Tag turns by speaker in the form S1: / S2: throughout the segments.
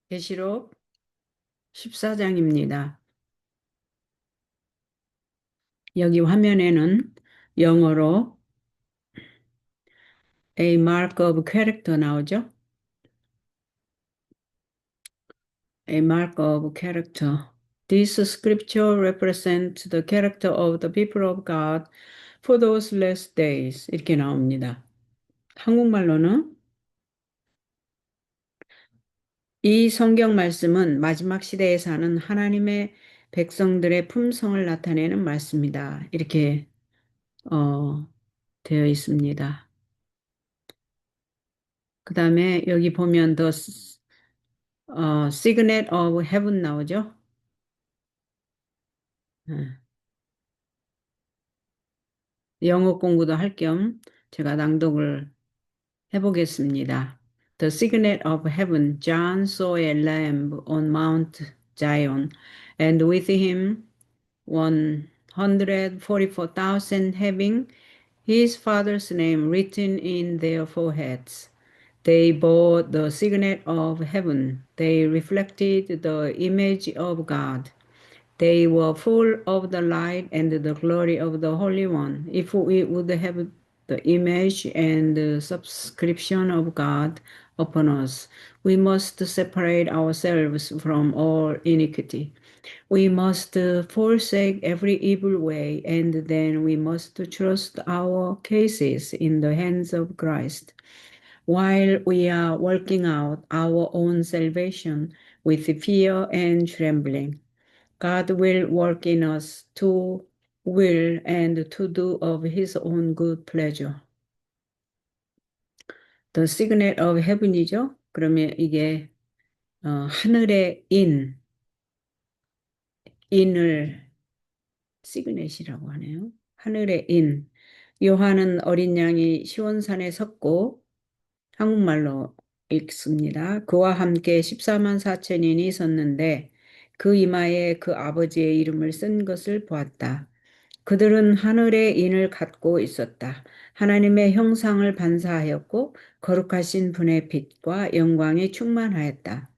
S1: 계시록 14장입니다. 여기 화면에는 영어로 A mark of character 나오죠? A mark of character. This scripture represents the character of the people of God for those last days. 이렇게 나옵니다. 한국말로는 이 성경 말씀은 마지막 시대에 사는 하나님의 백성들의 품성을 나타내는 말씀이다. 이렇게 되어 있습니다. 그 다음에 여기 보면 Signet of Heaven 나오죠? 예. 영어 공부도 할 겸 제가 낭독을 해보겠습니다. The signet of heaven, John saw a lamb on Mount Zion, and with him 144,000 having his father's name written in their foreheads. They bore the signet of heaven. They reflected the image of God. They were full of the light and the glory of the Holy One. If we would have the image and the subscription of God upon us, we must separate ourselves from all iniquity. We must forsake every evil way, and then we must trust our cases in the hands of Christ, while we are working out our own salvation with fear and trembling. God will work in us to will and to do of his own good pleasure. The signet of heaven이죠. 그러면 이게 하늘의 인을 시그넷이라고 하네요. 하늘의 인. 요한은 어린 양이 시온산에 섰고 한국말로 읽습니다. 그와 함께 14만 4천인이 섰는데 그 이마에 그 아버지의 이름을 쓴 것을 보았다. 그들은 하늘의 인을 갖고 있었다. 하나님의 형상을 반사하였고 거룩하신 분의 빛과 영광이 충만하였다.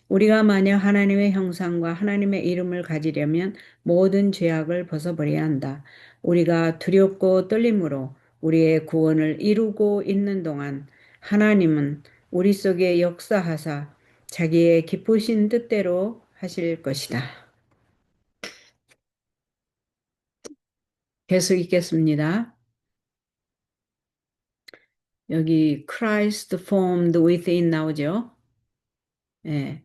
S1: 우리가 만약 하나님의 형상과 하나님의 이름을 가지려면 모든 죄악을 벗어버려야 한다. 우리가 두렵고 떨림으로 우리의 구원을 이루고 있는 동안 하나님은 우리 속에 역사하사 자기의 기쁘신 뜻대로 하실 것이다. 계속 읽겠습니다. 여기 Christ formed within 나오죠? 예.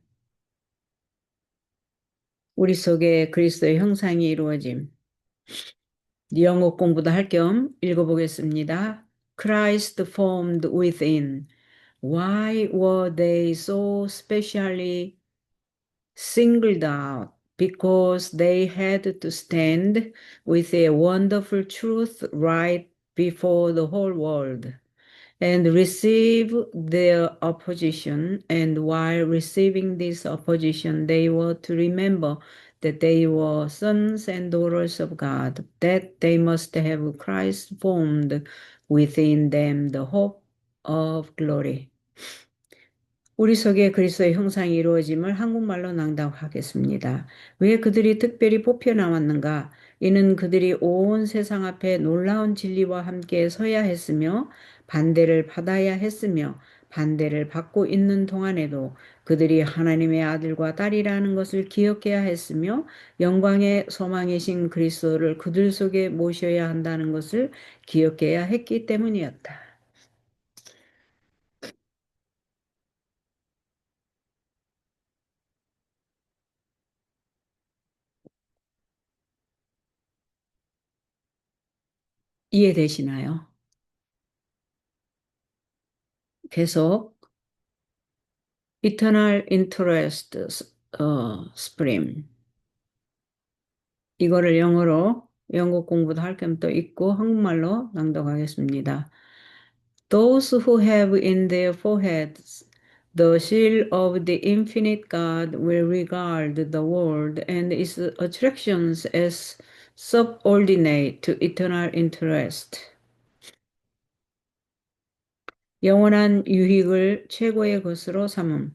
S1: 우리 속에 그리스도의 형상이 이루어짐. 영어 공부도 할 겸 읽어보겠습니다. Christ formed within. Why were they so specially singled out? Because they had to stand with a wonderful truth right before the whole world, and receive their opposition. And while receiving this opposition, they were to remember that they were sons and daughters of God, that they must have Christ formed within them the hope of glory. 우리 속에 그리스도의 형상이 이루어짐을 한국말로 낭독하겠습니다. 왜 그들이 특별히 뽑혀 나왔는가? 이는 그들이 온 세상 앞에 놀라운 진리와 함께 서야 했으며 반대를 받아야 했으며 반대를 받고 있는 동안에도 그들이 하나님의 아들과 딸이라는 것을 기억해야 했으며 영광의 소망이신 그리스도를 그들 속에 모셔야 한다는 것을 기억해야 했기 때문이었다. 이해되시나요? 계속 Eternal Interest Supreme. 이거를 영어로 영국 공부도 할 겸 또 읽고 한국말로 낭독하겠습니다. Those who have in their foreheads the seal of the infinite God will regard the world and its attractions as subordinate to eternal interest. 영원한 유익을 최고의 것으로 삼음.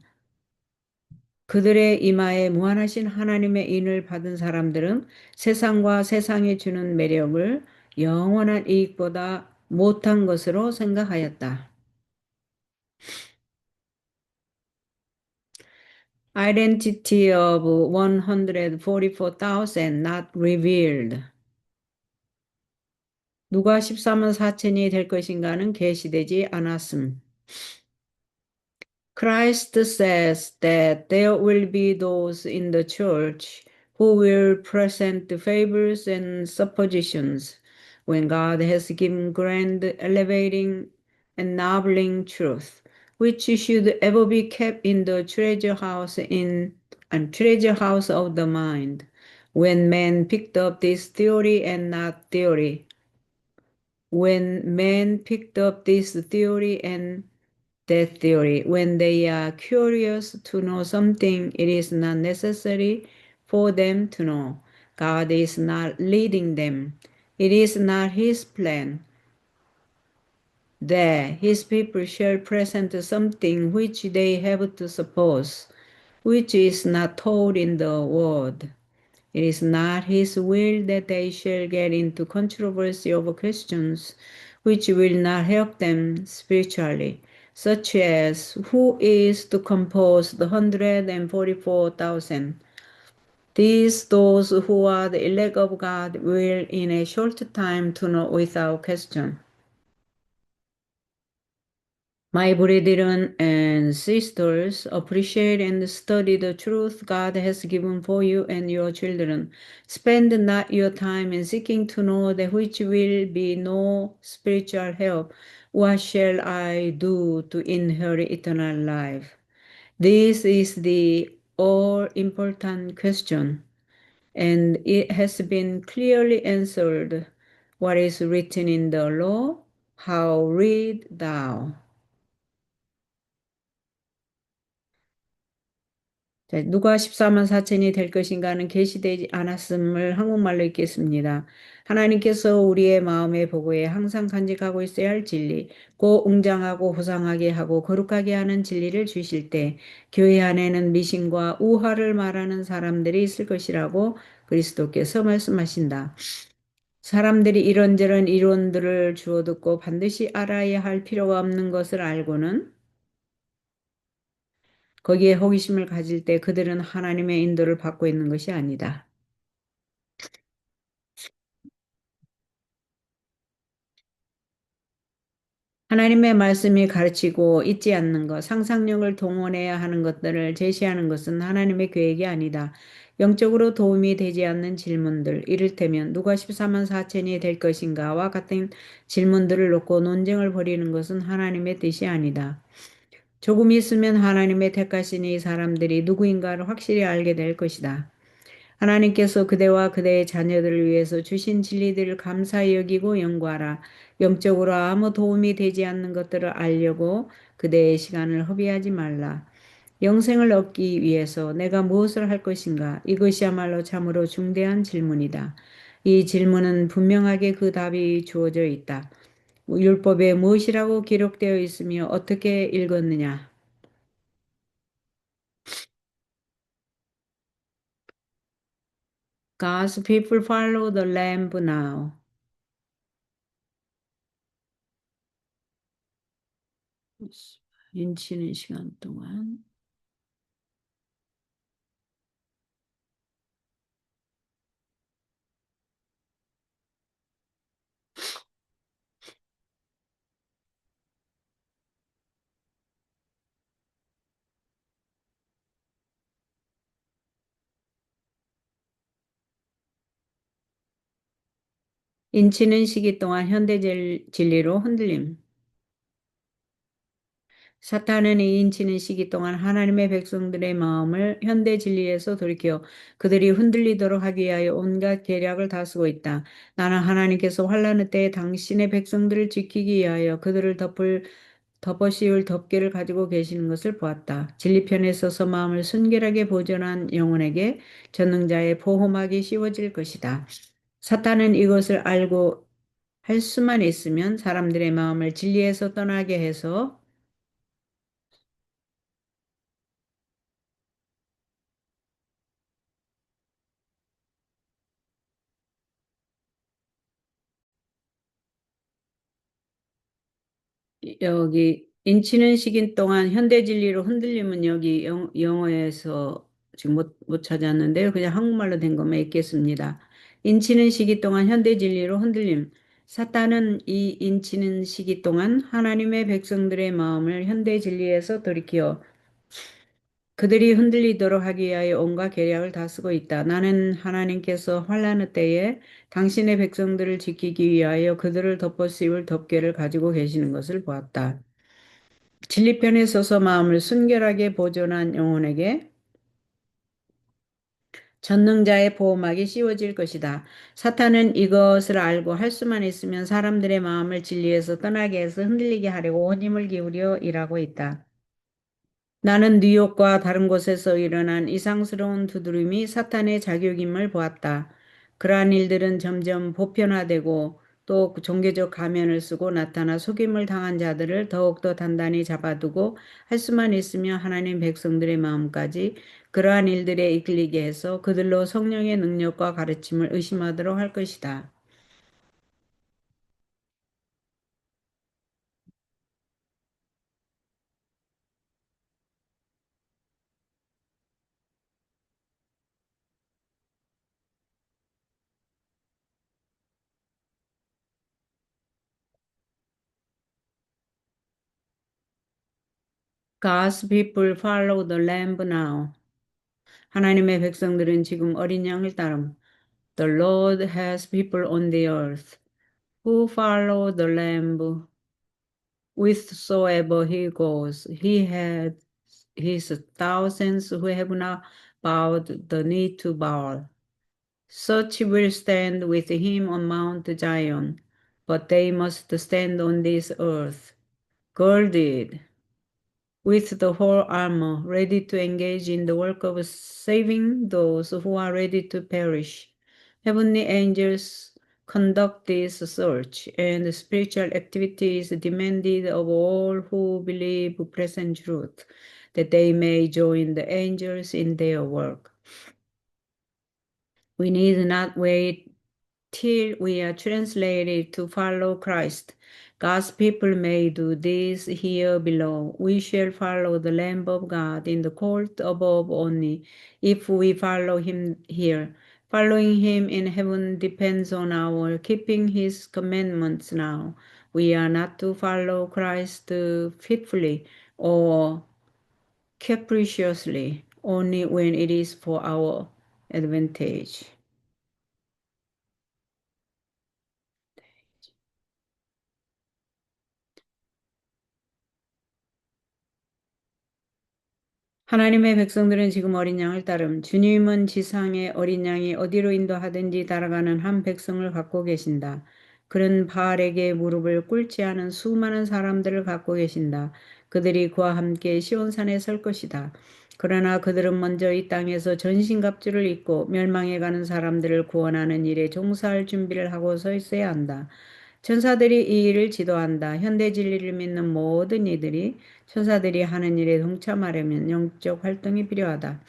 S1: 그들의 이마에 무한하신 하나님의 인을 받은 사람들은 세상과 세상이 주는 매력을 영원한 이익보다 못한 것으로 생각하였다. Identity of 144,000 not revealed. 누가 13만 4천이 될 것인가는 계시되지 않았음. Christ says that there will be those in the church who will present favors and suppositions when God has given grand, elevating, ennobling truth, which should ever be kept in the treasure house treasure house of the mind. When man picked up this theory and not theory, when men picked up this theory and that theory, when they are curious to know something, it is not necessary for them to know. God is not leading them. It is not his plan that his people shall present something which they have to suppose, which is not told in the word. It is not his will that they shall get into controversy over questions which will not help them spiritually, such as who is to compose the 144,000. Those who are the elect of God will in a short time to know without question. My brethren and sisters, appreciate and study the truth God has given for you and your children. Spend not your time in seeking to know that which will be no spiritual help. What shall I do to inherit eternal life? This is the all important question, and it has been clearly answered. What is written in the law? How read thou? 자, 누가 14만 4천이 될 것인가는 계시되지 않았음을 한국말로 읽겠습니다. 하나님께서 우리의 마음의 보고에 항상 간직하고 있어야 할 진리, 꼭 웅장하고 호상하게 하고 거룩하게 하는 진리를 주실 때 교회 안에는 미신과 우화를 말하는 사람들이 있을 것이라고 그리스도께서 말씀하신다. 사람들이 이런저런 이론들을 주워 듣고 반드시 알아야 할 필요가 없는 것을 알고는 거기에 호기심을 가질 때 그들은 하나님의 인도를 받고 있는 것이 아니다. 하나님의 말씀이 가르치고 잊지 않는 것, 상상력을 동원해야 하는 것들을 제시하는 것은 하나님의 계획이 아니다. 영적으로 도움이 되지 않는 질문들, 이를테면 누가 14만 4천이 될 것인가와 같은 질문들을 놓고 논쟁을 벌이는 것은 하나님의 뜻이 아니다. 조금 있으면 하나님의 택하신 이 사람들이 누구인가를 확실히 알게 될 것이다. 하나님께서 그대와 그대의 자녀들을 위해서 주신 진리들을 감사히 여기고 연구하라. 영적으로 아무 도움이 되지 않는 것들을 알려고 그대의 시간을 허비하지 말라. 영생을 얻기 위해서 내가 무엇을 할 것인가? 이것이야말로 참으로 중대한 질문이다. 이 질문은 분명하게 그 답이 주어져 있다. 율법에 무엇이라고 기록되어 있으며 어떻게 읽었느냐? God's people follow the Lamb now. 인치는 시간 동안 인치는 시기 동안 현대 진리로 흔들림. 사탄은 이 인치는 시기 동안 하나님의 백성들의 마음을 현대 진리에서 돌이켜 그들이 흔들리도록 하기 위하여 온갖 계략을 다 쓰고 있다. 나는 하나님께서 환란의 때에 당신의 백성들을 지키기 위하여 그들을 덮어씌울 덮개를 가지고 계시는 것을 보았다. 진리편에 서서 마음을 순결하게 보존한 영혼에게 전능자의 보호막이 씌워질 것이다. 사탄은 이것을 알고 할 수만 있으면 사람들의 마음을 진리에서 떠나게 해서 여기 인치는 시긴 동안 현대 진리로 흔들림은 여기 영어에서 지금 못 찾았는데요. 그냥 한국말로 된 것만 읽겠습니다. 인치는 시기 동안 현대 진리로 흔들림. 사탄은 이 인치는 시기 동안 하나님의 백성들의 마음을 현대 진리에서 돌이켜 그들이 흔들리도록 하기 위하여 온갖 계략을 다 쓰고 있다. 나는 하나님께서 환란의 때에 당신의 백성들을 지키기 위하여 그들을 덮어 씌울 덮개를 가지고 계시는 것을 보았다. 진리편에 서서 마음을 순결하게 보존한 영혼에게 전능자의 보호막이 씌워질 것이다. 사탄은 이것을 알고 할 수만 있으면 사람들의 마음을 진리에서 떠나게 해서 흔들리게 하려고 온 힘을 기울여 일하고 있다. 나는 뉴욕과 다른 곳에서 일어난 이상스러운 두드림이 사탄의 자격임을 보았다. 그러한 일들은 점점 보편화되고 또 종교적 가면을 쓰고 나타나 속임을 당한 자들을 더욱더 단단히 잡아두고 할 수만 있으면 하나님 백성들의 마음까지 그러한 일들에 이끌리게 해서 그들로 성령의 능력과 가르침을 의심하도록 할 것이다. God's people follow the Lamb now. 하나님의 백성들은 지금 어린 양을 따름. The Lord has people on the earth who follow the Lamb whithersoever he goes. He has his thousands who have not bowed the knee to Baal. Such will stand with him on Mount Zion, but they must stand on this earth, girded with the whole armor, ready to engage in the work of saving those who are ready to perish. Heavenly angels conduct this search, and spiritual activity is demanded of all who believe present truth, that they may join the angels in their work. We need not wait till we are translated to follow Christ. God's people may do this here below. We shall follow the Lamb of God in the court above only if we follow him here. Following him in heaven depends on our keeping his commandments now. We are not to follow Christ fitfully or capriciously, only when it is for our advantage. 하나님의 백성들은 지금 어린 양을 따름 주님은 지상의 어린 양이 어디로 인도하든지 따라가는 한 백성을 갖고 계신다. 그는 바알에게 무릎을 꿇지 않은 수많은 사람들을 갖고 계신다. 그들이 그와 함께 시온산에 설 것이다. 그러나 그들은 먼저 이 땅에서 전신갑주를 입고 멸망해 가는 사람들을 구원하는 일에 종사할 준비를 하고 서 있어야 한다. 천사들이 이 일을 지도한다. 현대 진리를 믿는 모든 이들이 천사들이 하는 일에 동참하려면 영적 활동이 필요하다.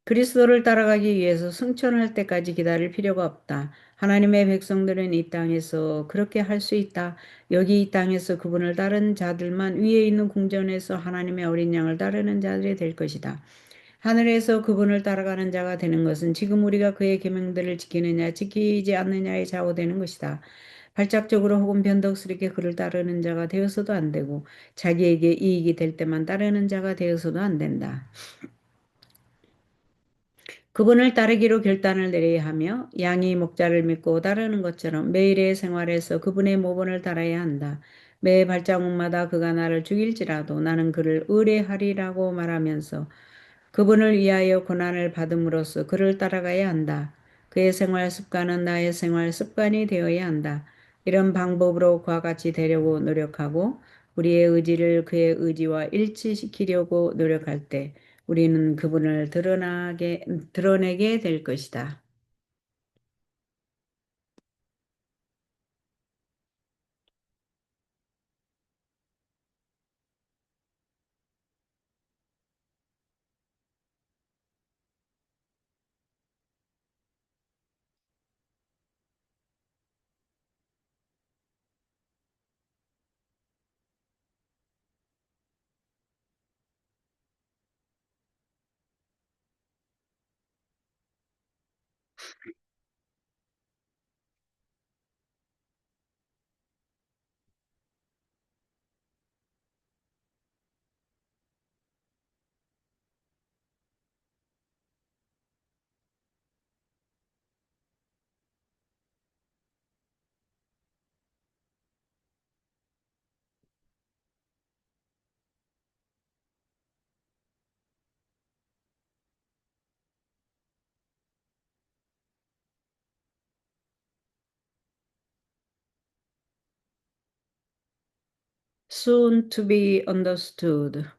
S1: 그리스도를 따라가기 위해서 승천할 때까지 기다릴 필요가 없다. 하나님의 백성들은 이 땅에서 그렇게 할 수 있다. 여기 이 땅에서 그분을 따르는 자들만 위에 있는 궁전에서 하나님의 어린 양을 따르는 자들이 될 것이다. 하늘에서 그분을 따라가는 자가 되는 것은 지금 우리가 그의 계명들을 지키느냐 지키지 않느냐에 좌우되는 것이다. 발작적으로 혹은 변덕스럽게 그를 따르는 자가 되어서도 안 되고 자기에게 이익이 될 때만 따르는 자가 되어서도 안 된다. 그분을 따르기로 결단을 내려야 하며 양이 목자를 믿고 따르는 것처럼 매일의 생활에서 그분의 모본을 따라야 한다. 매 발자국마다 그가 나를 죽일지라도 나는 그를 의뢰하리라고 말하면서 그분을 위하여 고난을 받음으로써 그를 따라가야 한다. 그의 생활 습관은 나의 생활 습관이 되어야 한다. 이런 방법으로 그와 같이 되려고 노력하고 우리의 의지를 그의 의지와 일치시키려고 노력할 때 우리는 그분을 드러내게 될 것이다. soon to be understood.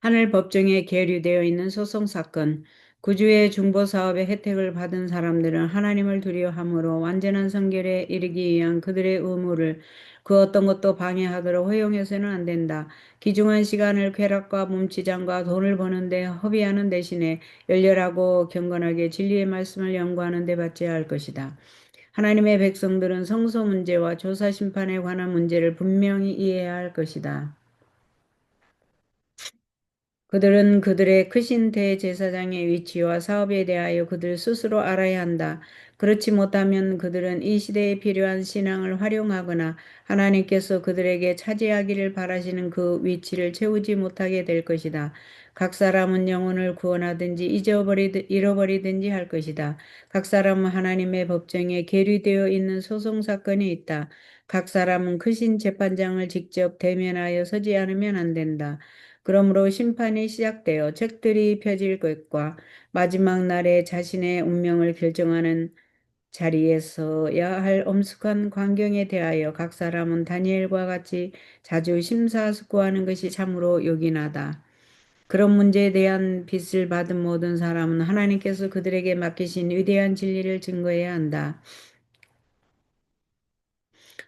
S1: 하늘 법정에 계류되어 있는 소송 사건, 구주의 중보 사업의 혜택을 받은 사람들은 하나님을 두려워함으로 완전한 성결에 이르기 위한 그들의 의무를 그 어떤 것도 방해하도록 허용해서는 안 된다. 귀중한 시간을 쾌락과 몸치장과 돈을 버는데 허비하는 대신에 열렬하고 경건하게 진리의 말씀을 연구하는 데 바쳐야 할 것이다. 하나님의 백성들은 성소 문제와 조사 심판에 관한 문제를 분명히 이해해야 할 것이다. 그들은 그들의 크신 대제사장의 위치와 사업에 대하여 그들 스스로 알아야 한다. 그렇지 못하면 그들은 이 시대에 필요한 신앙을 활용하거나 하나님께서 그들에게 차지하기를 바라시는 그 위치를 채우지 못하게 될 것이다. 각 사람은 영혼을 구원하든지 잃어버리든지 할 것이다. 각 사람은 하나님의 법정에 계류되어 있는 소송 사건이 있다. 각 사람은 크신 재판장을 직접 대면하여 서지 않으면 안 된다. 그러므로 심판이 시작되어 책들이 펴질 것과 마지막 날에 자신의 운명을 결정하는 자리에 서야 할 엄숙한 광경에 대하여 각 사람은 다니엘과 같이 자주 심사숙고하는 것이 참으로 요긴하다. 그런 문제에 대한 빚을 받은 모든 사람은 하나님께서 그들에게 맡기신 위대한 진리를 증거해야 한다.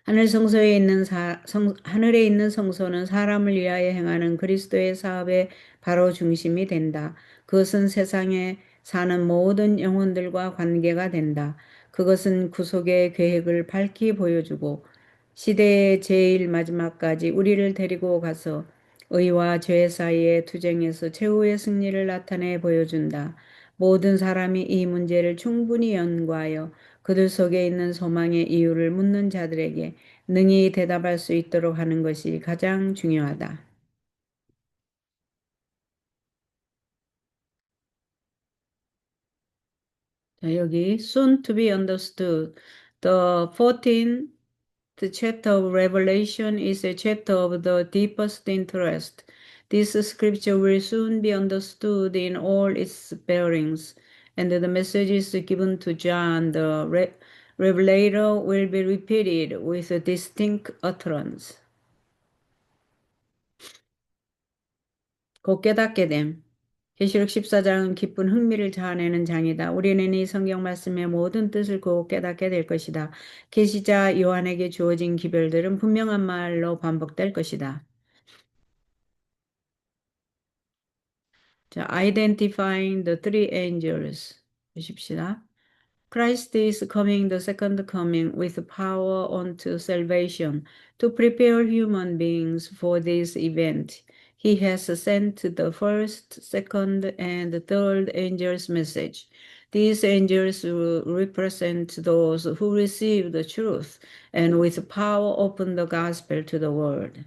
S1: 하늘에 있는 성소는 사람을 위하여 행하는 그리스도의 사업의 바로 중심이 된다. 그것은 세상에 사는 모든 영혼들과 관계가 된다. 그것은 구속의 계획을 밝히 보여주고 시대의 제일 마지막까지 우리를 데리고 가서 의와 죄 사이의 투쟁에서 최후의 승리를 나타내 보여준다. 모든 사람이 이 문제를 충분히 연구하여 그들 속에 있는 소망의 이유를 묻는 자들에게 능히 대답할 수 있도록 하는 것이 가장 중요하다. 자, 여기 soon to be understood. The 14th chapter of Revelation is a chapter of the deepest interest. This scripture will soon be understood in all its bearings, and the messages given to John the Revelator will be repeated with a distinct utterance. 곧 깨닫게 됨. 계시록 14장은 깊은 흥미를 자아내는 장이다. 우리는 이 성경 말씀의 모든 뜻을 곧 깨닫게 될 것이다. 계시자 요한에게 주어진 기별들은 분명한 말로 반복될 것이다. 자, identifying the three angels. 보십시다. Christ is coming the second coming with power unto salvation to prepare human beings for this event. He has sent the first, second, and third angels' message. These angels represent those who receive the truth and with power open the gospel to the world.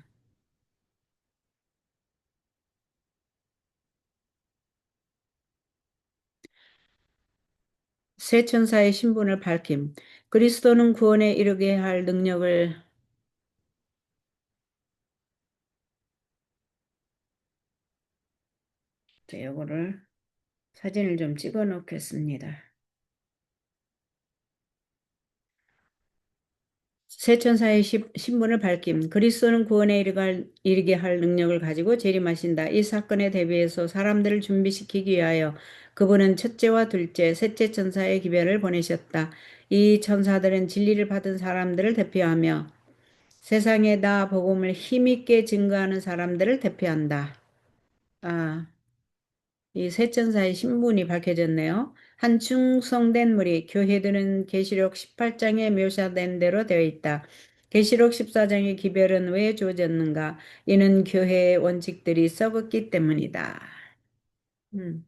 S1: 새 천사의 신분을 밝힘. 그리스도는 구원에 이르게 할 능력을 이거를 사진을 좀 찍어 놓겠습니다. 새 천사의 신분을 밝힘. 그리스도는 구원에 이르게 할 능력을 가지고 재림하신다. 이 사건에 대비해서 사람들을 준비시키기 위하여 그분은 첫째와 둘째, 셋째 천사의 기별을 보내셨다. 이 천사들은 진리를 받은 사람들을 대표하며 세상에다 복음을 힘있게 증거하는 사람들을 대표한다. 아, 이 세 천사의 신분이 밝혀졌네요. 한 충성된 무리, 교회들은 계시록 18장에 묘사된 대로 되어 있다. 계시록 14장의 기별은 왜 주어졌는가? 이는 교회의 원칙들이 썩었기 때문이다. 음.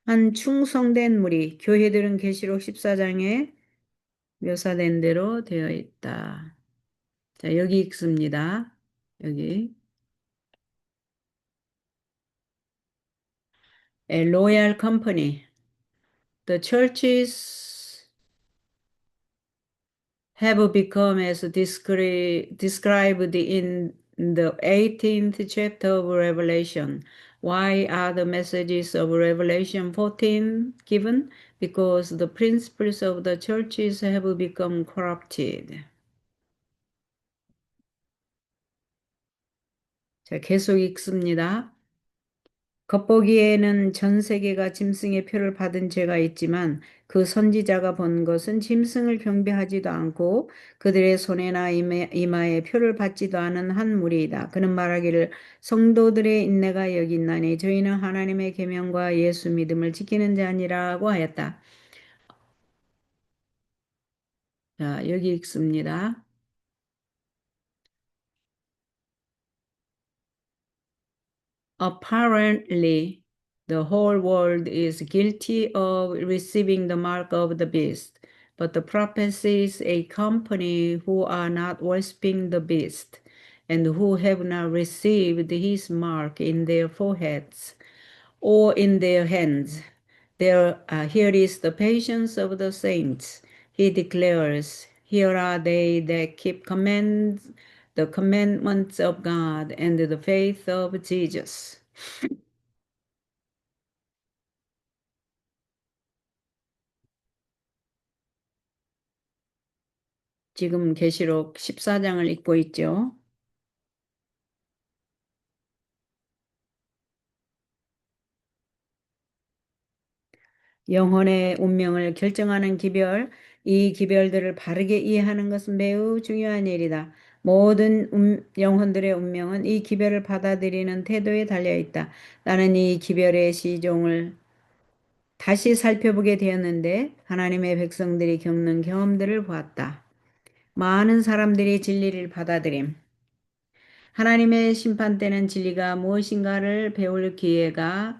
S1: 한 충성된 무리, 교회들은 계시록 14장에 묘사된 대로 되어 있다. 자, 여기 읽습니다. 여기. A loyal company. The churches have become as described in the 18th chapter of Revelation. Why are the messages of Revelation 14 given? Because the principles of the churches have become corrupted. 자, 계속 읽습니다. 겉보기에는 전 세계가 짐승의 표를 받은 죄가 있지만 그 선지자가 본 것은 짐승을 경배하지도 않고 그들의 손에나 이마에 표를 받지도 않은 한 무리이다. 그는 말하기를 성도들의 인내가 여기 있나니 저희는 하나님의 계명과 예수 믿음을 지키는 자니라고 하였다. 자, 여기 읽습니다. Apparently, the whole world is guilty of receiving the mark of the beast, but the prophets a company who are not worshipping the beast, and who have not received his mark in their foreheads or in their hands. Here is the patience of the saints. He declares, here are they that keep the commandments of God and the faith of Jesus. 지금 계시록 14장을 읽고 있죠. 영혼의 운명을 결정하는 기별, 이 기별들을 바르게 이해하는 것은 매우 중요한 일이다. 모든 영혼들의 운명은 이 기별을 받아들이는 태도에 달려 있다. 나는 이 기별의 시종을 다시 살펴보게 되었는데 하나님의 백성들이 겪는 경험들을 보았다. 많은 사람들이 진리를 받아들임. 하나님의 심판 때는 진리가 무엇인가를 배울 기회가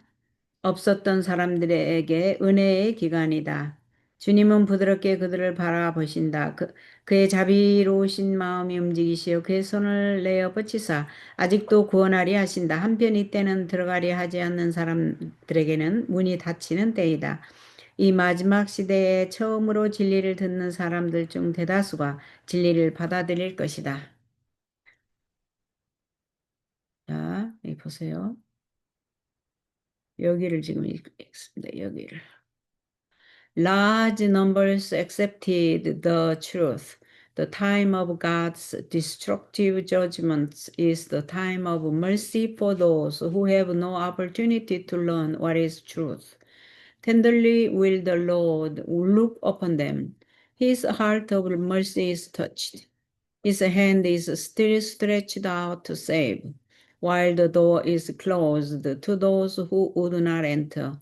S1: 없었던 사람들에게 은혜의 기간이다. 주님은 부드럽게 그들을 바라보신다. 그의 자비로우신 마음이 움직이시어 그의 손을 내어 뻗치사 아직도 구원하리 하신다. 한편 이때는 들어가리 하지 않는 사람들에게는 문이 닫히는 때이다. 이 마지막 시대에 처음으로 진리를 듣는 사람들 중 대다수가 진리를 받아들일 것이다. 자, 여기 보세요. 여기를 지금 읽습니다. 여기를. Large numbers accepted the truth. The time of God's destructive judgments is the time of mercy for those who have no opportunity to learn what is truth. Tenderly will the Lord look upon them. His heart of mercy is touched. His hand is still stretched out to save, while the door is closed to those who would not enter.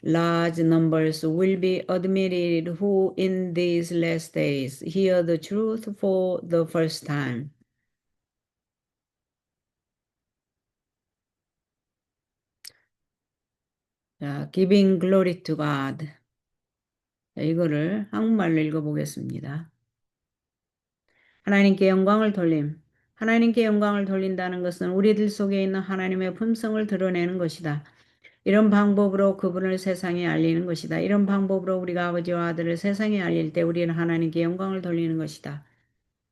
S1: Large numbers will be admitted who in these last days hear the truth for the first time. 자, giving glory to God. 자, 이거를 한국말로 읽어보겠습니다. 하나님께 영광을 돌림. 하나님께 영광을 돌린다는 것은 우리들 속에 있는 하나님의 품성을 드러내는 것이다. 이런 방법으로 그분을 세상에 알리는 것이다. 이런 방법으로 우리가 아버지와 아들을 세상에 알릴 때 우리는 하나님께 영광을 돌리는 것이다.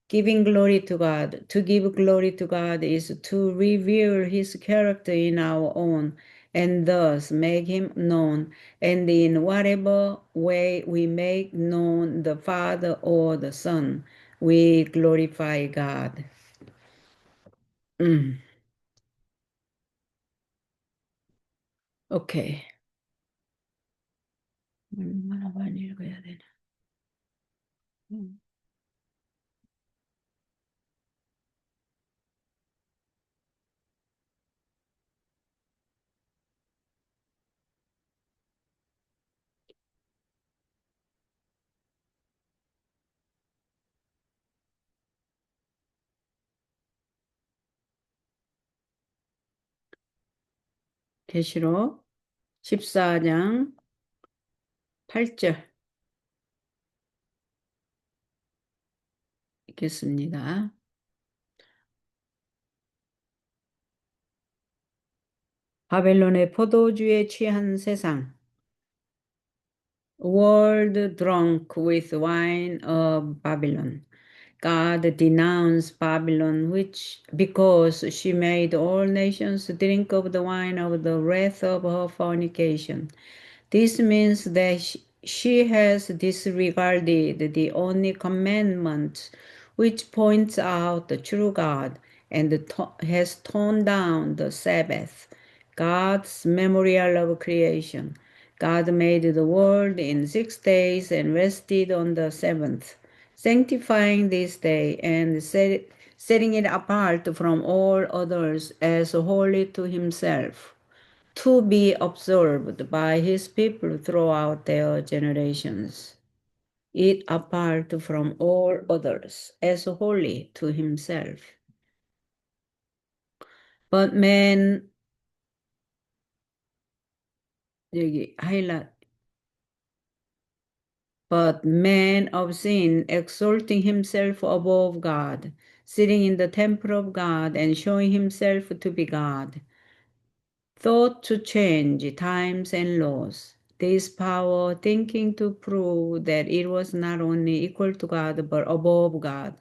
S1: Giving glory to God. To give glory to God is to reveal His character in our own and thus make him known. And in whatever way we make known the Father or the Son, we glorify God. 음, 오케이. 얼마나 많이 읽어야 되나? 음. 계시록 14장 8절 읽겠습니다. 바벨론의 포도주에 취한 세상, world drunk with wine of Babylon. God denounced Babylon, which because she made all nations drink of the wine of the wrath of her fornication. This means that she has disregarded the only commandment which points out the true God and has torn down the Sabbath, God's memorial of creation. God made the world in 6 days and rested on the seventh, sanctifying this day and setting it apart from all others as holy to himself, to be observed by his people throughout their generations. It apart from all others as holy to himself. But man, 여기 하이라이트, but man of sin, exalting himself above God, sitting in the temple of God and showing himself to be God, thought to change times and laws. This power, thinking to prove that it was not only equal to God but above God,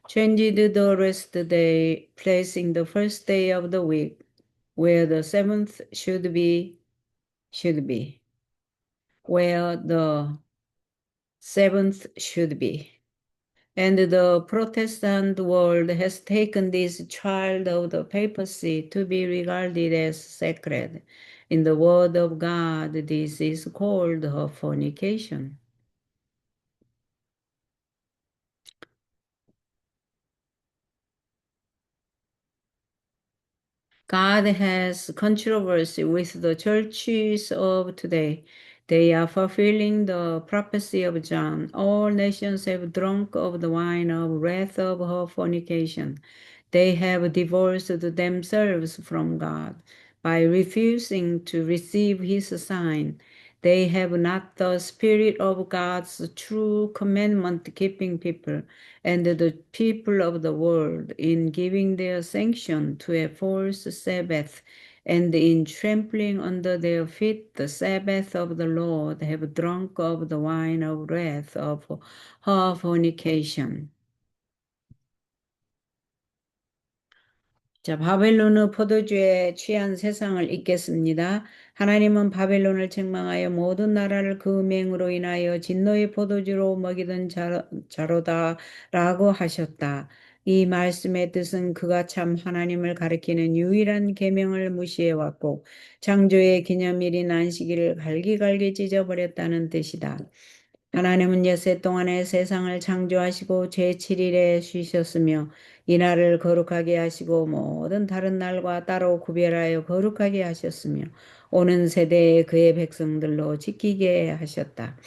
S1: changed the rest day, placing the first day of the week where the seventh should be, where the seventh should be. And the Protestant world has taken this child of the papacy to be regarded as sacred. In the word of God, this is called her fornication. God has controversy with the churches of today. They are fulfilling the prophecy of John. All nations have drunk of the wine of wrath of her fornication. They have divorced themselves from God by refusing to receive his sign. They have not the spirit of God's true commandment keeping people and the people of the world in giving their sanction to a false Sabbath and in trampling under their feet the Sabbath of the Lord have drunk of the wine of wrath of her fornication. 자, 바벨론의 포도주에 취한 세상을 읽겠습니다. 하나님은 바벨론을 책망하여 모든 나라를 그 맹으로 인하여 진노의 포도주로 먹이던 자로다라고 하셨다. 이 말씀의 뜻은 그가 참 하나님을 가리키는 유일한 계명을 무시해 왔고 창조의 기념일인 안식일을 갈기갈기 찢어버렸다는 뜻이다. 하나님은 엿새 동안에 세상을 창조하시고 제7일에 쉬셨으며 이날을 거룩하게 하시고 모든 다른 날과 따로 구별하여 거룩하게 하셨으며 오는 세대에 그의 백성들로 지키게 하셨다.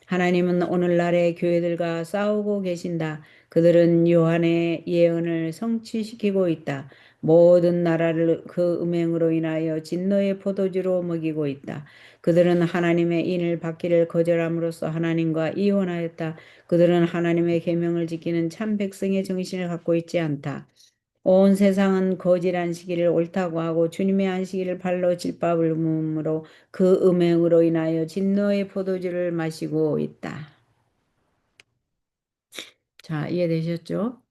S1: 하나님은 오늘날의 교회들과 싸우고 계신다. 그들은 요한의 예언을 성취시키고 있다. 모든 나라를 그 음행으로 인하여 진노의 포도주로 먹이고 있다. 그들은 하나님의 인을 받기를 거절함으로써 하나님과 이혼하였다. 그들은 하나님의 계명을 지키는 참 백성의 정신을 갖고 있지 않다. 온 세상은 거짓 안식일을 옳다고 하고 주님의 안식일을 발로 짓밟음으로 그 음행으로 인하여 진노의 포도주를 마시고 있다. 자, 이해되셨죠?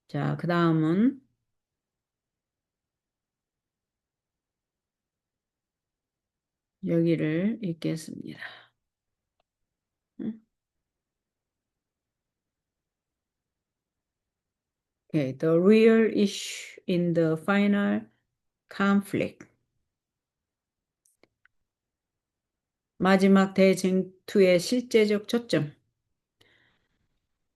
S1: 자, 그 다음은 여기를 읽겠습니다. 응? Okay, the real issue in the final conflict. 마지막 대쟁투의 실제적 초점.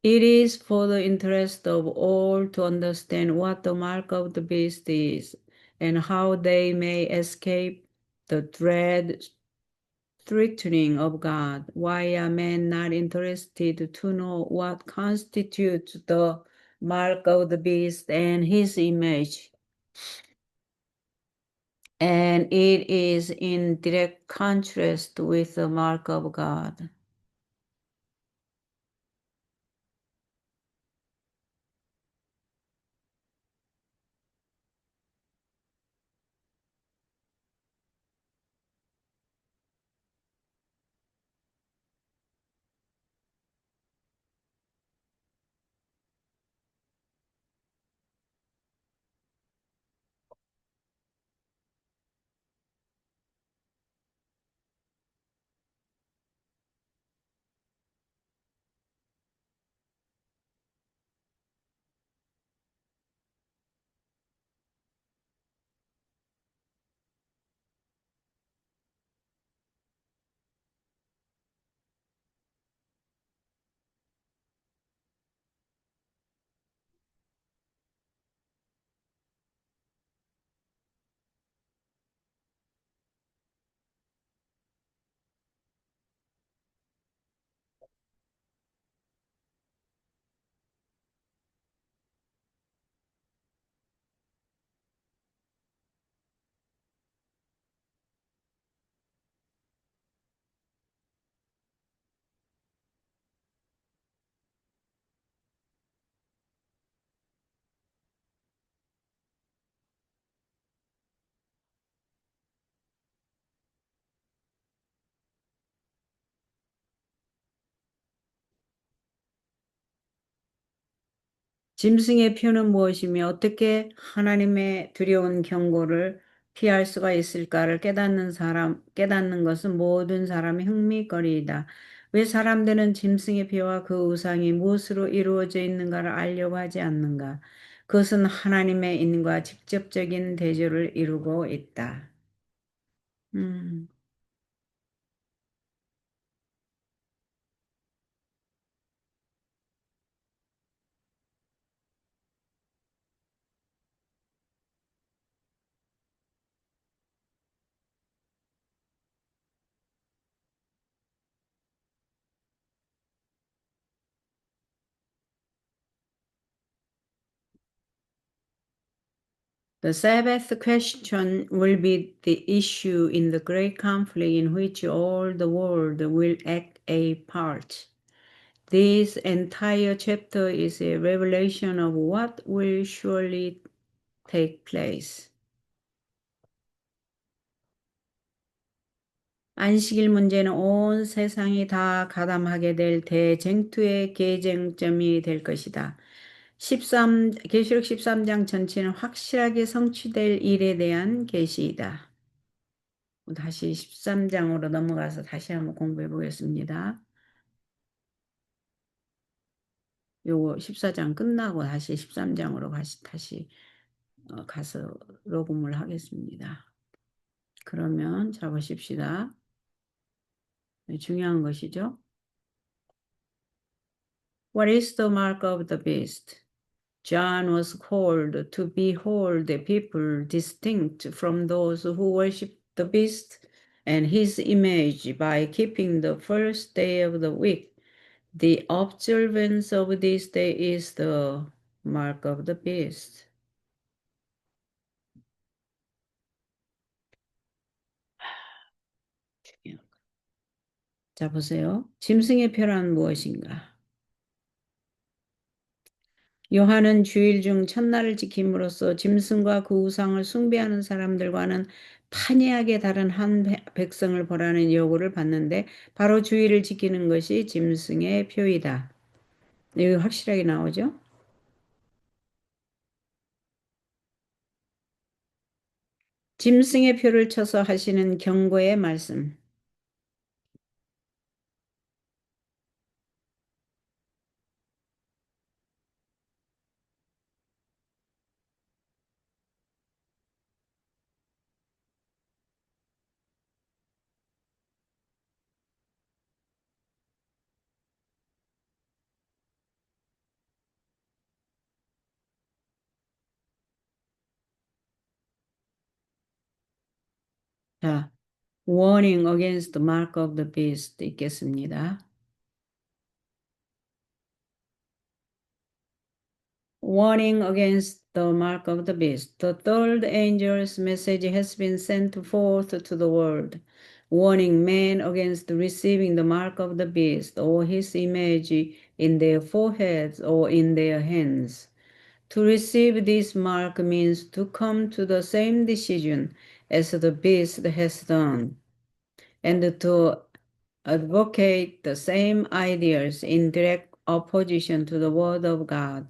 S1: It is for the interest of all to understand what the mark of the beast is and how they may escape the dread threatening of God. Why are men not interested to know what constitutes the mark of the beast and his image? And it is in direct contrast with the mark of God. 짐승의 표는 무엇이며 어떻게 하나님의 두려운 경고를 피할 수가 있을까를 깨닫는 것은 모든 사람의 흥미거리이다. 왜 사람들은 짐승의 표와 그 우상이 무엇으로 이루어져 있는가를 알려고 하지 않는가? 그것은 하나님의 인과 직접적인 대조를 이루고 있다. 음. The Sabbath question will be the issue in the great conflict in which all the world will act a part. This entire chapter is a revelation of what will surely take place. 안식일 문제는 온 세상이 다 가담하게 될 대쟁투의 계쟁점이 될 것이다. 계시록 13장 전체는 확실하게 성취될 일에 대한 계시이다. 다시 13장으로 넘어가서 다시 한번 공부해 보겠습니다. 요거 14장 끝나고 다시 13장으로 다시 가서 녹음을 하겠습니다. 그러면 자 보십시다. 중요한 것이죠. What is the mark of the beast? John was called to behold a people distinct from those who worship the beast and his image by keeping the first day of the week. The observance of this day is the mark of the beast. 자, 보세요. 짐승의 표란 무엇인가? 요한은 주일 중 첫날을 지킴으로써 짐승과 그 우상을 숭배하는 사람들과는 판이하게 다른 한 백성을 보라는 요구를 받는데 바로 주일을 지키는 것이 짐승의 표이다. 이거 확실하게 나오죠? 짐승의 표를 쳐서 하시는 경고의 말씀. 자, warning against the mark of the beast 있겠습니다. Warning against the mark of the beast. The third angel's message has been sent forth to the world, warning men against receiving the mark of the beast or his image in their foreheads or in their hands. To receive this mark means to come to the same decision as the beast has done, and to advocate the same ideas in direct opposition to the word of God.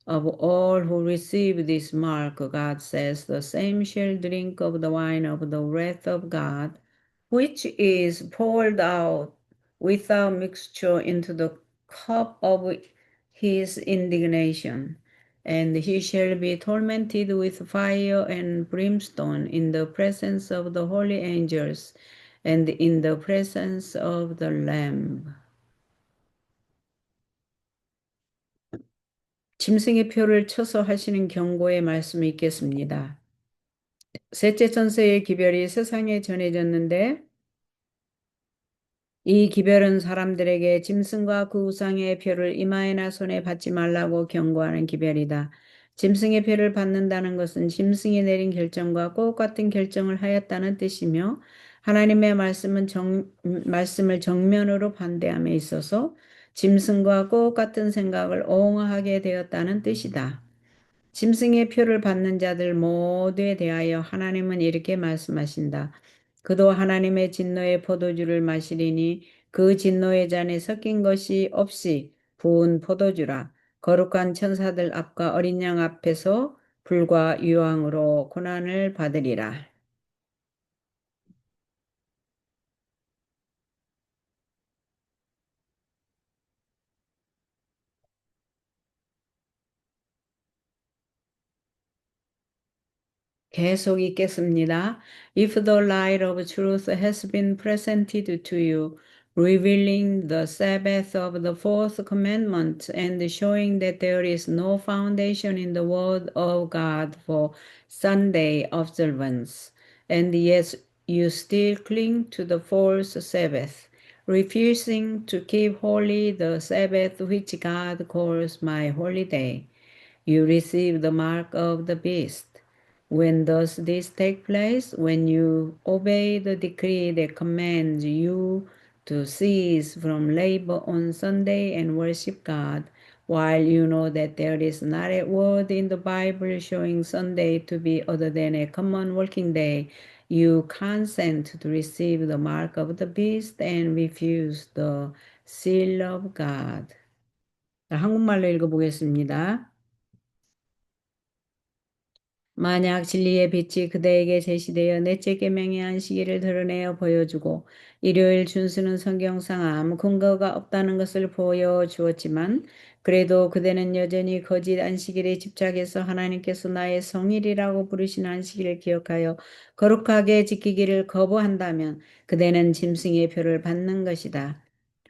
S1: Of all who receive this mark, God says, the same shall drink of the wine of the wrath of God, which is poured out without mixture into the cup of his indignation. And he shall be tormented with fire and brimstone in the presence of the holy angels and in the presence of the Lamb. 짐승의 표를 쳐서 하시는 경고의 말씀이 있겠습니다. 셋째 천사의 기별이 세상에 전해졌는데 이 기별은 사람들에게 짐승과 그 우상의 표를 이마에나 손에 받지 말라고 경고하는 기별이다. 짐승의 표를 받는다는 것은 짐승이 내린 결정과 꼭 같은 결정을 하였다는 뜻이며 하나님의 말씀을 정면으로 반대함에 있어서 짐승과 꼭 같은 생각을 옹호하게 되었다는 뜻이다. 짐승의 표를 받는 자들 모두에 대하여 하나님은 이렇게 말씀하신다. 그도 하나님의 진노의 포도주를 마시리니 그 진노의 잔에 섞인 것이 없이 부은 포도주라. 거룩한 천사들 앞과 어린 양 앞에서 불과 유황으로 고난을 받으리라. 계속 읽겠습니다. If the light of truth has been presented to you, revealing the Sabbath of the fourth commandment and showing that there is no foundation in the word of God for Sunday observance, and yet you still cling to the false Sabbath, refusing to keep holy the Sabbath which God calls my holy day. You receive the mark of the beast. When does this take place? When you obey the decree that commands you to cease from labor on Sunday and worship God, while you know that there is not a word in the Bible showing Sunday to be other than a common working day, you consent to receive the mark of the beast and refuse the seal of God. 한국말로 읽어보겠습니다. 만약 진리의 빛이 그대에게 제시되어 넷째 계명의 안식일을 드러내어 보여주고 일요일 준수는 성경상 아무 근거가 없다는 것을 보여주었지만 그래도 그대는 여전히 거짓 안식일에 집착해서 하나님께서 나의 성일이라고 부르신 안식일을 기억하여 거룩하게 지키기를 거부한다면 그대는 짐승의 표를 받는 것이다.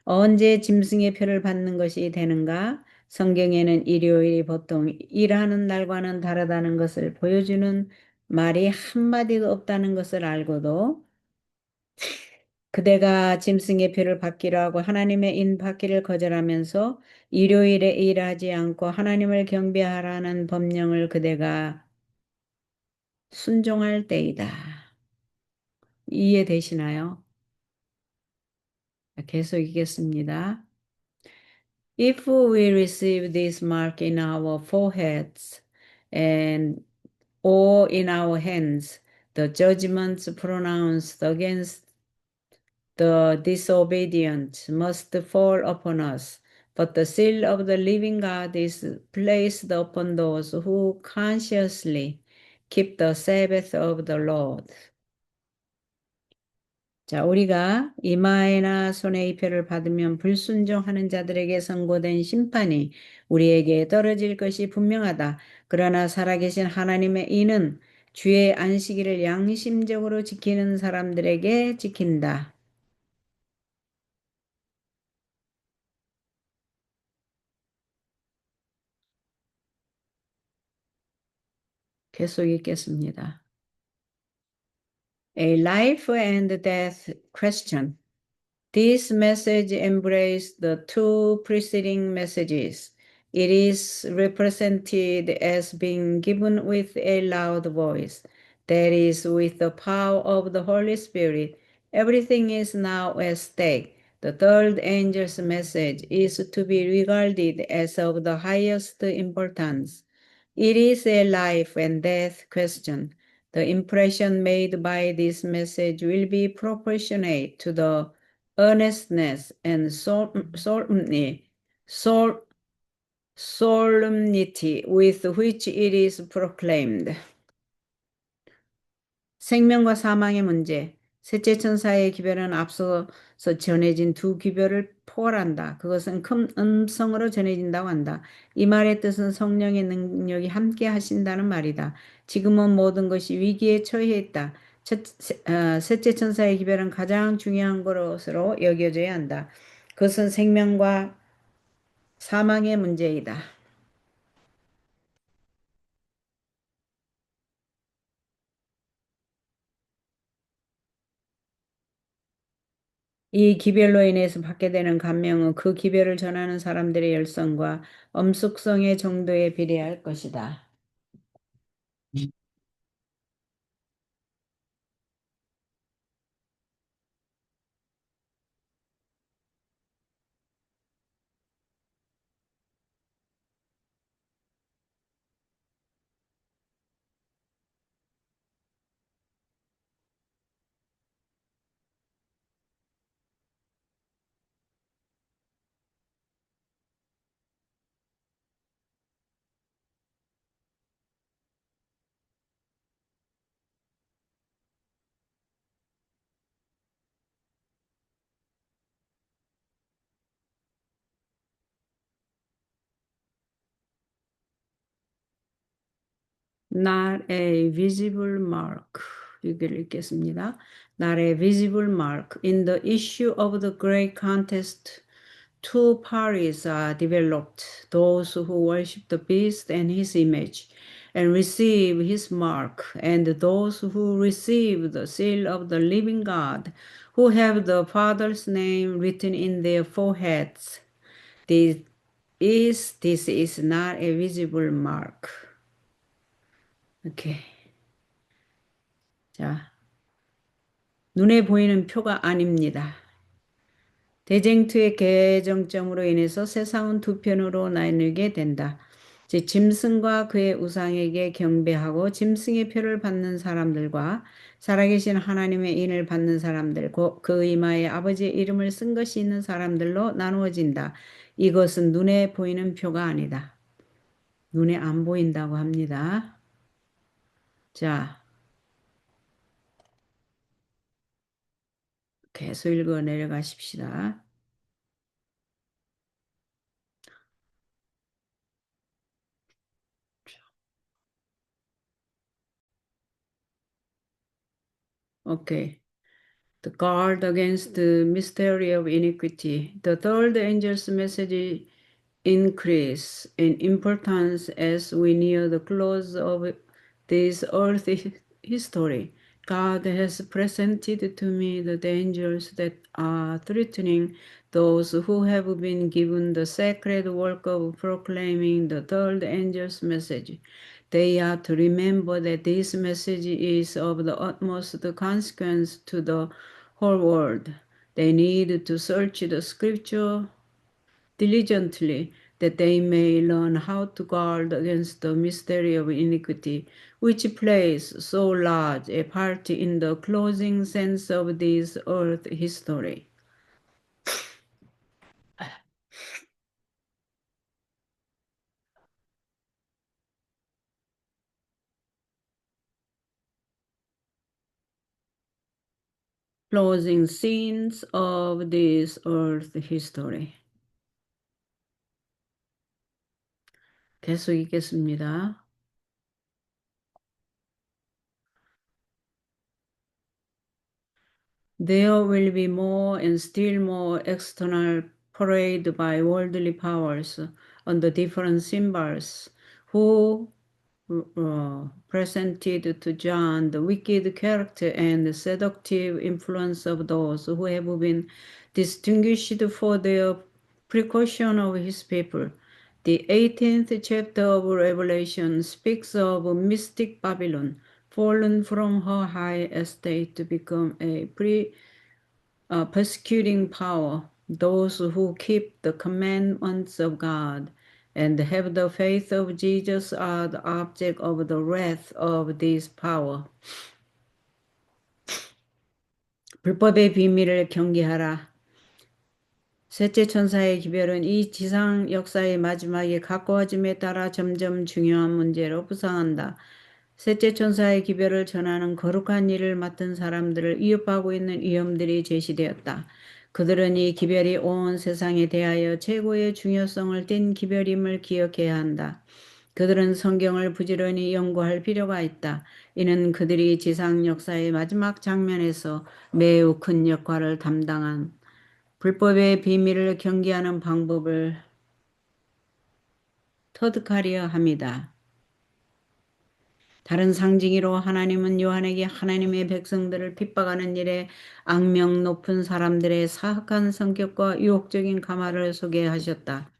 S1: 언제 짐승의 표를 받는 것이 되는가? 성경에는 일요일이 보통 일하는 날과는 다르다는 것을 보여주는 말이 한마디도 없다는 것을 알고도 그대가 짐승의 표를 받기로 하고 하나님의 인 받기를 거절하면서 일요일에 일하지 않고 하나님을 경배하라는 법령을 그대가 순종할 때이다. 이해되시나요? 계속 읽겠습니다. If we receive this mark in our foreheads and or in our hands, the judgments pronounced against the disobedient must fall upon us. But the seal of the living God is placed upon those who consciously keep the Sabbath of the Lord. 자, 우리가 이마에나 손에 이표를 받으면 불순종하는 자들에게 선고된 심판이 우리에게 떨어질 것이 분명하다. 그러나 살아계신 하나님의 이는 주의 안식일을 양심적으로 지키는 사람들에게 지킨다. 계속 읽겠습니다. A life and death question. This message embraces the two preceding messages. It is represented as being given with a loud voice, that is, with the power of the Holy Spirit. Everything is now at stake. The third angel's message is to be regarded as of the highest importance. It is a life and death question. The impression made by this message will be proportionate to the earnestness and solemnity with which it is proclaimed. 생명과 사망의 문제. 셋째 천사의 기별은 앞서서 전해진 두 기별을 포괄한다. 그것은 큰 음성으로 전해진다고 한다. 이 말의 뜻은 성령의 능력이 함께 하신다는 말이다. 지금은 모든 것이 위기에 처해 있다. 셋째 천사의 기별은 가장 중요한 것으로 여겨져야 한다. 그것은 생명과 사망의 문제이다. 이 기별로 인해서 받게 되는 감명은 그 기별을 전하는 사람들의 열성과 엄숙성의 정도에 비례할 것이다. Not a visible mark. 여기를 읽겠습니다. Not a visible mark. In the issue of the great contest, two parties are developed, those who worship the beast and his image and receive his mark, and those who receive the seal of the living God, who have the Father's name written in their foreheads. This is not a visible mark. 이렇게. 자, 눈에 보이는 표가 아닙니다. 대쟁투의 개정점으로 인해서 세상은 두 편으로 나뉘게 된다. 즉 짐승과 그의 우상에게 경배하고 짐승의 표를 받는 사람들과 살아계신 하나님의 인을 받는 사람들, 그 이마에 아버지의 이름을 쓴 것이 있는 사람들로 나누어진다. 이것은 눈에 보이는 표가 아니다. 눈에 안 보인다고 합니다. 자, 계속 읽어 내려가십시다. 오케이. The guard against the mystery of iniquity. The third angel's message increase in importance as we near the close of this earth history. God has presented to me the dangers that are threatening those who have been given the sacred work of proclaiming the third angel's message. They are to remember that this message is of the utmost consequence to the whole world. They need to search the scripture diligently, that they may learn how to guard against the mystery of iniquity, which plays so large a part in the closing sense of this earth history. closing scenes of this earth history. 계속 읽겠습니다. There will be more and still more external parade by worldly powers on the different symbols who presented to John the wicked character and seductive influence of those who have been distinguished for their precaution of his people. The 18th chapter of Revelation speaks of mystic Babylon, fallen from her high estate to become a persecuting power, those who keep the commandments of God and have the faith of Jesus are the object of the wrath of this power. 불법의 비밀을 경계하라. 셋째 천사의 기별은 이 지상 역사의 마지막에 가까워짐에 따라 점점 중요한 문제로 부상한다. 셋째 천사의 기별을 전하는 거룩한 일을 맡은 사람들을 위협하고 있는 위험들이 제시되었다. 그들은 이 기별이 온 세상에 대하여 최고의 중요성을 띤 기별임을 기억해야 한다. 그들은 성경을 부지런히 연구할 필요가 있다. 이는 그들이 지상 역사의 마지막 장면에서 매우 큰 역할을 담당한 불법의 비밀을 경계하는 방법을 터득하려 합니다. 다른 상징으로 하나님은 요한에게 하나님의 백성들을 핍박하는 일에 악명 높은 사람들의 사악한 성격과 유혹적인 가마를 소개하셨다.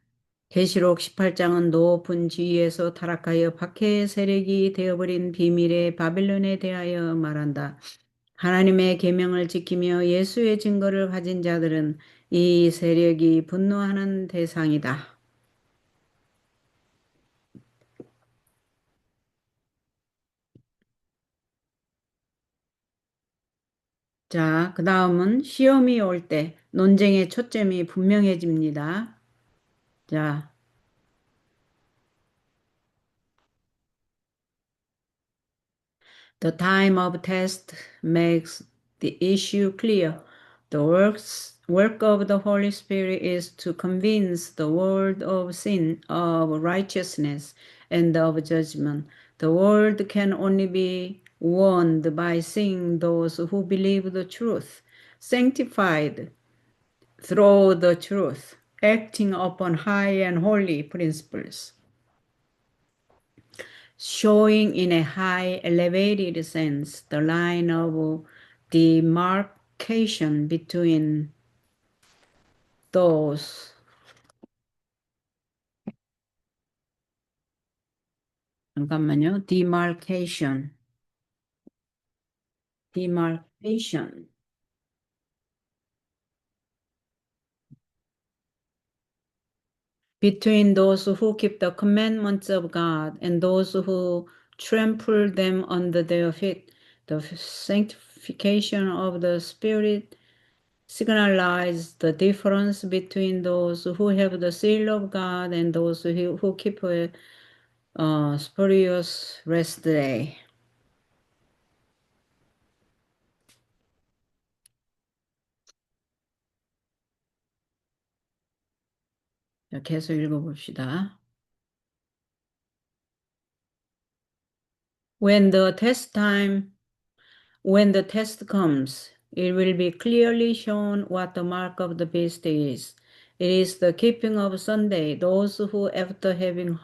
S1: 계시록 18장은 높은 지위에서 타락하여 박해의 세력이 되어버린 비밀의 바빌론에 대하여 말한다. 하나님의 계명을 지키며 예수의 증거를 가진 자들은 이 세력이 분노하는 대상이다. 자, 그 다음은 시험이 올 때 논쟁의 초점이 분명해집니다. 자, the time of test makes the issue clear. The work of the Holy Spirit is to convince the world of sin, of righteousness, and of judgment. The world can only be warned by seeing those who believe the truth, sanctified through the truth, acting upon high and holy principles, showing in a high elevated sense the line of demarcation between those 잠깐만요. demarcation between those who keep the commandments of God and those who trample them under their feet. The sanctification of the Spirit signalize the difference between those who have the seal of God and those who keep a spurious rest day. 자, 계속 읽어봅시다. When the test comes, it will be clearly shown what the mark of the beast is. It is the keeping of Sunday. Those who, after having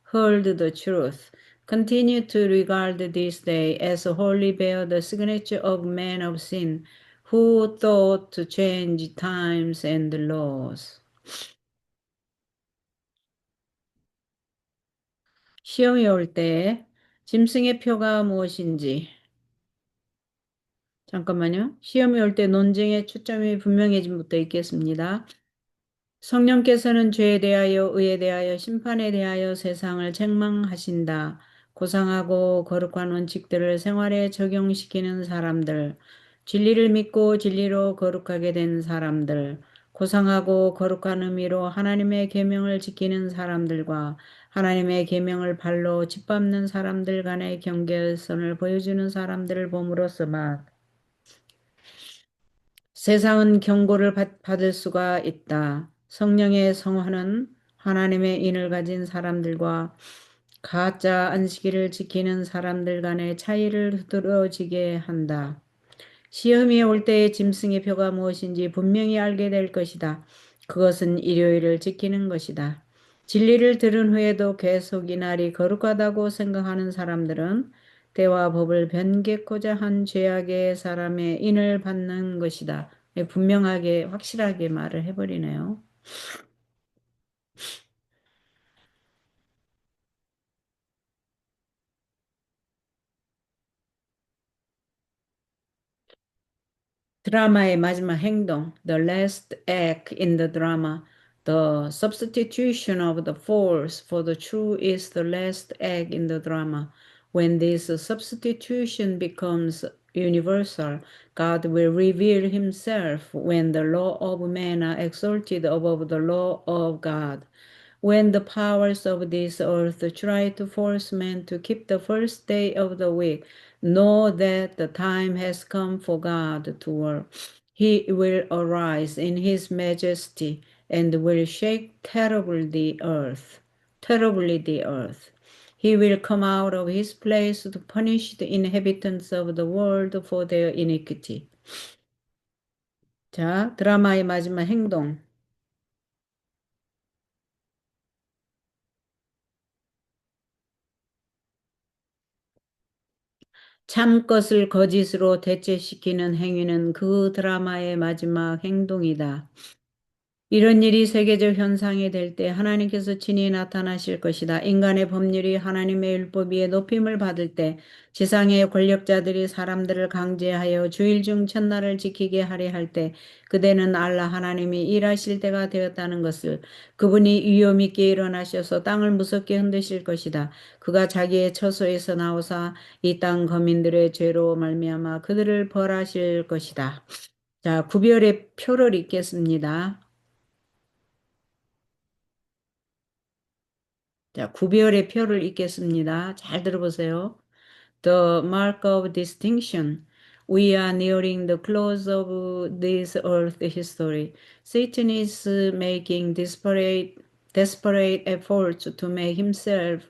S1: heard the truth, continue to regard this day as holy bear the signature of men of sin who thought to change times and laws. 시험이 올 때 짐승의 표가 무엇인지 잠깐만요. 시험이 올 때 논쟁의 초점이 분명해짐부터 읽겠습니다. 성령께서는 죄에 대하여 의에 대하여 심판에 대하여 세상을 책망하신다. 고상하고 거룩한 원칙들을 생활에 적용시키는 사람들, 진리를 믿고 진리로 거룩하게 된 사람들, 고상하고 거룩한 의미로 하나님의 계명을 지키는 사람들과 하나님의 계명을 발로 짓밟는 사람들 간의 경계선을 보여주는 사람들을 봄으로써 막 세상은 경고를 받을 수가 있다. 성령의 성화는 하나님의 인을 가진 사람들과 가짜 안식일을 지키는 사람들 간의 차이를 두드러지게 한다. 시험이 올 때의 짐승의 표가 무엇인지 분명히 알게 될 것이다. 그것은 일요일을 지키는 것이다. 진리를 들은 후에도 계속 이날이 거룩하다고 생각하는 사람들은 때와 법을 변개코자 한 죄악의 사람의 인을 받는 것이다. 분명하게 확실하게 말을 해버리네요. 드라마의 마지막 행동, the last act in the drama, the substitution of the false for the true is the last act in the drama. When this substitution becomes universal, God will reveal himself when the law of man are exalted above the law of God. When the powers of this earth try to force men to keep the first day of the week, know that the time has come for God to work. He will arise in his majesty and will shake terribly the earth. He will come out of his place to punish the inhabitants of the world for their iniquity. 자, 드라마의 마지막 행동. 참 것을 거짓으로 대체시키는 행위는 그 드라마의 마지막 행동이다. 이런 일이 세계적 현상이 될 때 하나님께서 친히 나타나실 것이다. 인간의 법률이 하나님의 율법 위에 높임을 받을 때 지상의 권력자들이 사람들을 강제하여 주일 중 첫날을 지키게 하려 할 때 그대는 알라 하나님이 일하실 때가 되었다는 것을 그분이 위엄 있게 일어나셔서 땅을 무섭게 흔드실 것이다. 그가 자기의 처소에서 나오사 이 땅 거민들의 죄로 말미암아 그들을 벌하실 것이다. 자, 구별의 표를 읽겠습니다. 자, 구별의 표를 읽겠습니다. 잘 들어보세요. The mark of distinction. We are nearing the close of this earth history. Satan is making desperate efforts to make himself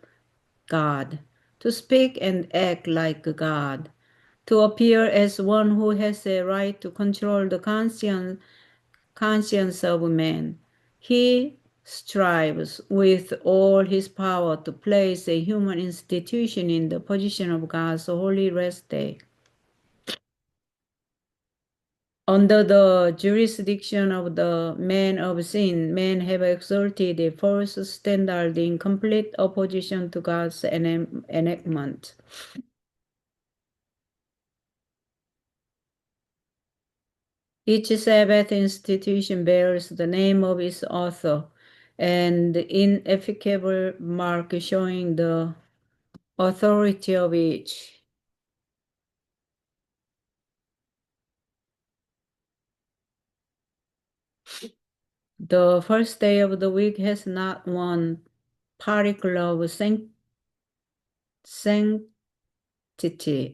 S1: God, to speak and act like God, to appear as one who has a right to control the conscience of man. He strives with all his power to place a human institution in the position of God's holy rest day. Under the jurisdiction of the man of sin, men have exalted a false standard in complete opposition to God's enactment. Each Sabbath institution bears the name of its author, and ineffable mark showing the authority of each. The first day of the week has not one particle of sanctity.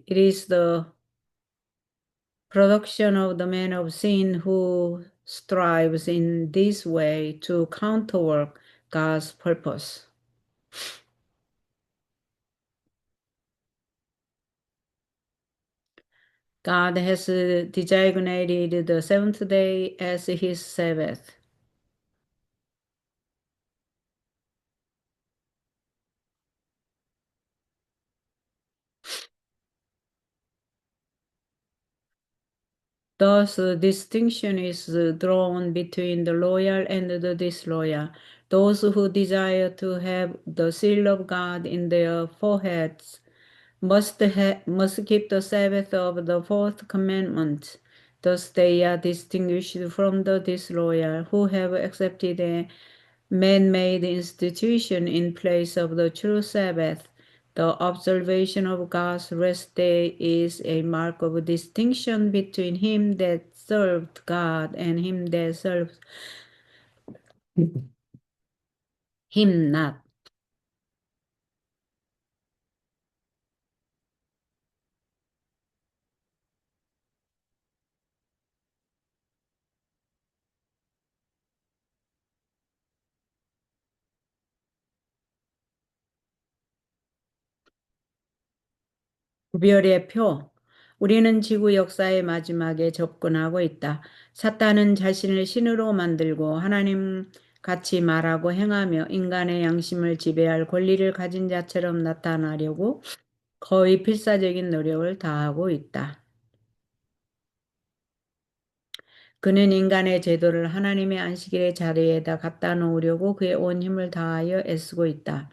S1: It is the production of the man of sin who strives in this way to counterwork God's purpose. God has designated the seventh day as his Sabbath. Thus, distinction is drawn between the loyal and the disloyal. Those who desire to have the seal of God in their foreheads must keep the Sabbath of the fourth commandment. Thus they are distinguished from the disloyal, who have accepted a man-made institution in place of the true Sabbath. The observation of God's rest day is a mark of distinction between him that served God and him that serves him not. 구별의 표. 우리는 지구 역사의 마지막에 접근하고 있다. 사탄은 자신을 신으로 만들고 하나님 같이 말하고 행하며 인간의 양심을 지배할 권리를 가진 자처럼 나타나려고 거의 필사적인 노력을 다하고 있다. 그는 인간의 제도를 하나님의 안식일의 자리에다 갖다 놓으려고 그의 온 힘을 다하여 애쓰고 있다.